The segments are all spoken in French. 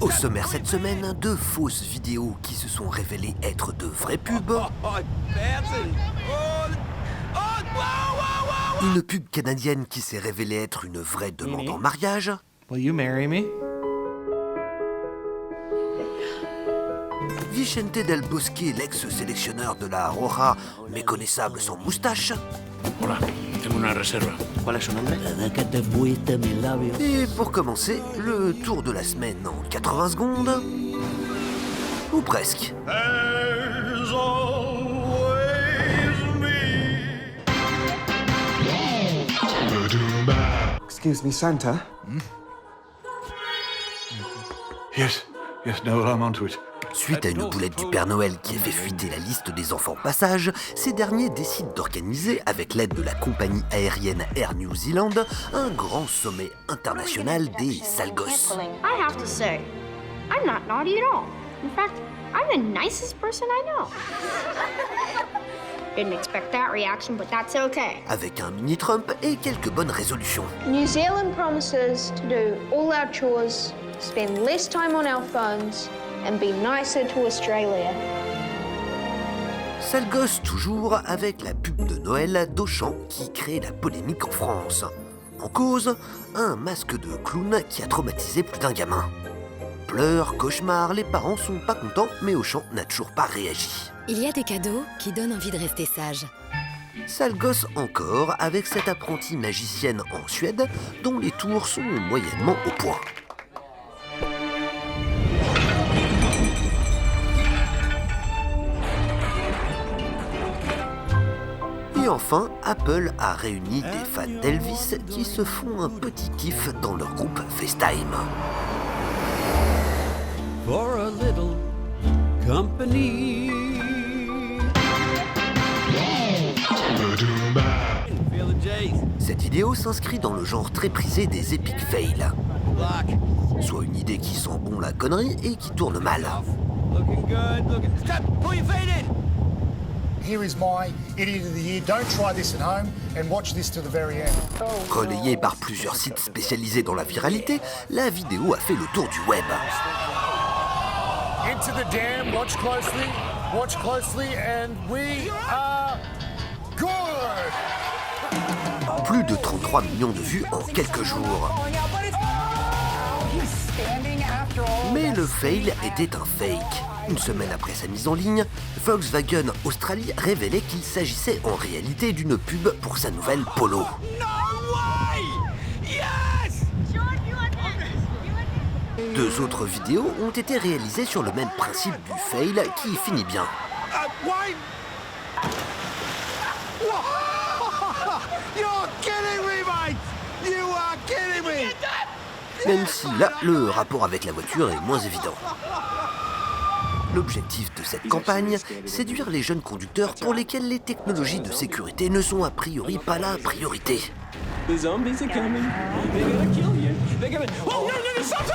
Au sommaire cette semaine, deux fausses vidéos qui se sont révélées être de vraies pubs. Une pub canadienne qui s'est révélée être une vraie demande en mariage. Will you marry me? Vicente Del Bosque, l'ex-sélectionneur de la Roja, méconnaissable sans moustache. Hola, tengo una reserva. ¿Cuál es su nombre? Que te fuiste, mis labios. Et pour commencer, le tour de la semaine en 80 secondes. Ou presque. There's always me. Excuse me, Santa? Yes, no, I'm onto it. Suite à une boulette du Père Noël qui a fait fuiter la liste des enfants passage, ces derniers décident d'organiser, avec l'aide de la compagnie aérienne Air New Zealand, un grand sommet international des sales gosses. I have to say, I'm not naughty at all. In fact, I'm the nicest person I know. Didn't expect that reaction, but that's okay. Avec un mini-Trump et quelques bonnes résolutions. New Zealand promises to do all our chores, spend less time on our phones, and be nicer to Australia. Sale gosse toujours avec la pub de Noël d'Auchan qui crée la polémique en France. En cause, un masque de clown qui a traumatisé plus d'un gamin. Pleurs, cauchemars, les parents sont pas contents, mais Auchan n'a toujours pas réagi. Il y a des cadeaux qui donnent envie de rester sage. Sale gosse encore avec cette apprentie magicienne en Suède dont les tours sont moyennement au point. Et enfin, Apple a réuni des fans d'Elvis qui se font un petit kiff dans leur groupe FaceTime. For a little company. Cette vidéo s'inscrit dans le genre très prisé des epic fails. Soit une idée qui sent bon la connerie et qui tourne mal. Here is my idiot of the year. Don't try this at home and watch this to the very end. Relayée par plusieurs sites spécialisés dans la viralité, la vidéo a fait le tour du web. Into the dam, watch closely, and we are good! Plus de 33 millions de vues en quelques jours. Mais le fail était un fake. Une semaine après sa mise en ligne, Volkswagen Australie révélait qu'il s'agissait en réalité d'une pub pour sa nouvelle Polo. Deux autres vidéos ont été réalisées sur le même principe du fail qui finit bien. Même si là, le rapport avec la voiture est moins évident. L'objectif de cette campagne, séduire les jeunes conducteurs pour lesquels les technologies de sécurité ne sont a priori pas la priorité. The zombies are coming. They're gonna kill you. They're gonna... Oh, no, Santo!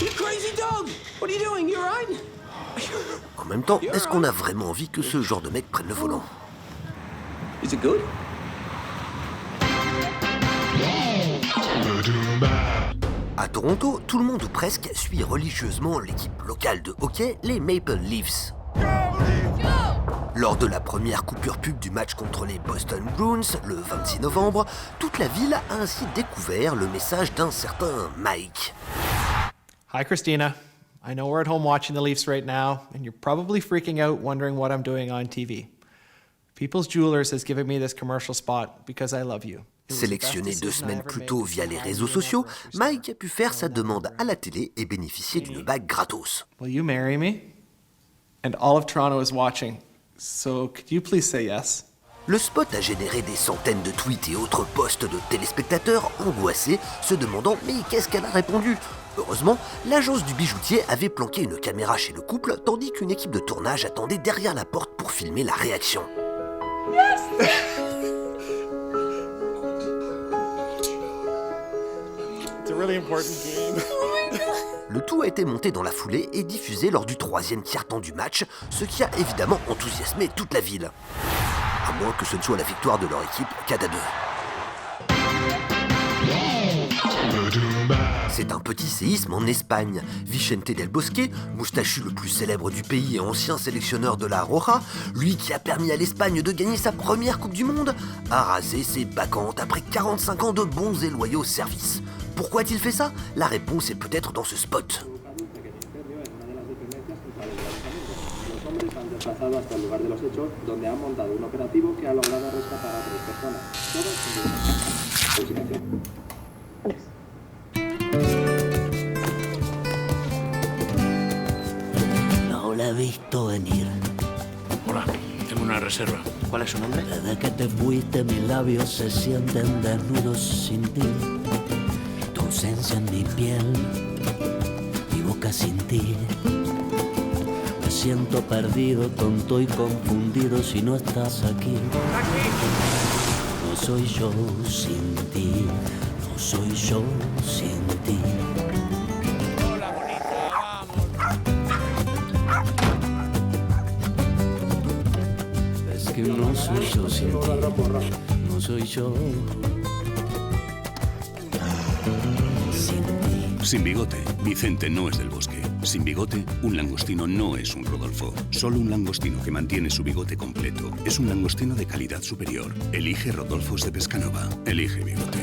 You crazy dog! What are you doing? You alright? En même temps, est-ce qu'on a vraiment envie que ce genre de mec prenne le volant? Is it good? À Toronto, tout le monde ou presque suit religieusement l'équipe locale de hockey, les Maple Leafs. Lors de la première coupure pub du match contre les Boston Bruins, le 26 novembre, toute la ville a ainsi découvert le message d'un certain Mike. Hi, Christina. I know we're at home watching the Leafs right now, and you're probably freaking out wondering what I'm doing on TV. People's Jewelers has given me this commercial spot because I love you. Sélectionné 2 semaines plus tôt via les réseaux sociaux, Mike a pu faire sa demande à la télé et bénéficier d'une bague gratos. Will you marry me? And all of Toronto is watching, so could you please say yes? Le spot a généré des centaines de tweets et autres posts de téléspectateurs angoissés, se demandant « mais qu'est-ce qu'elle a répondu ?» Heureusement, l'agence du bijoutier avait planqué une caméra chez le couple, tandis qu'une équipe de tournage attendait derrière la porte pour filmer la réaction. Yes. It's a really important game. Le tout a été monté dans la foulée et diffusé lors du 3e tiers-temps du match, ce qui a évidemment enthousiasmé toute la ville. À moins que ce ne soit la victoire de leur équipe 4-2. C'est un petit séisme en Espagne. Vicente del Bosque, moustachu le plus célèbre du pays et ancien sélectionneur de la Roja, lui qui a permis à l'Espagne de gagner sa première Coupe du Monde, a rasé ses bacchantes après 45 ans de bons et loyaux services. Pourquoi a-t-il fait ça? La réponse est peut-être dans ce spot. No la he visto venir. Hola, tengo una reserva. ¿Cuál es su nombre? Desde que te fuiste mis labios se sienten desnudos sin ti. Tu ausencia en mi piel, mi boca sin ti. Me siento perdido, tonto y confundido si no estás aquí. No soy yo sin ti, no soy yo sin ti. Es que no soy yo sin ti, no soy yo sin ti. Sin bigote, Vicente no es del Bosque. Sin bigote, un langostino no es un Rodolfo. Solo un langostino que mantiene su bigote completo es un langostino de calidad superior. Elige Rodolfos de Pescanova. Elige bigote.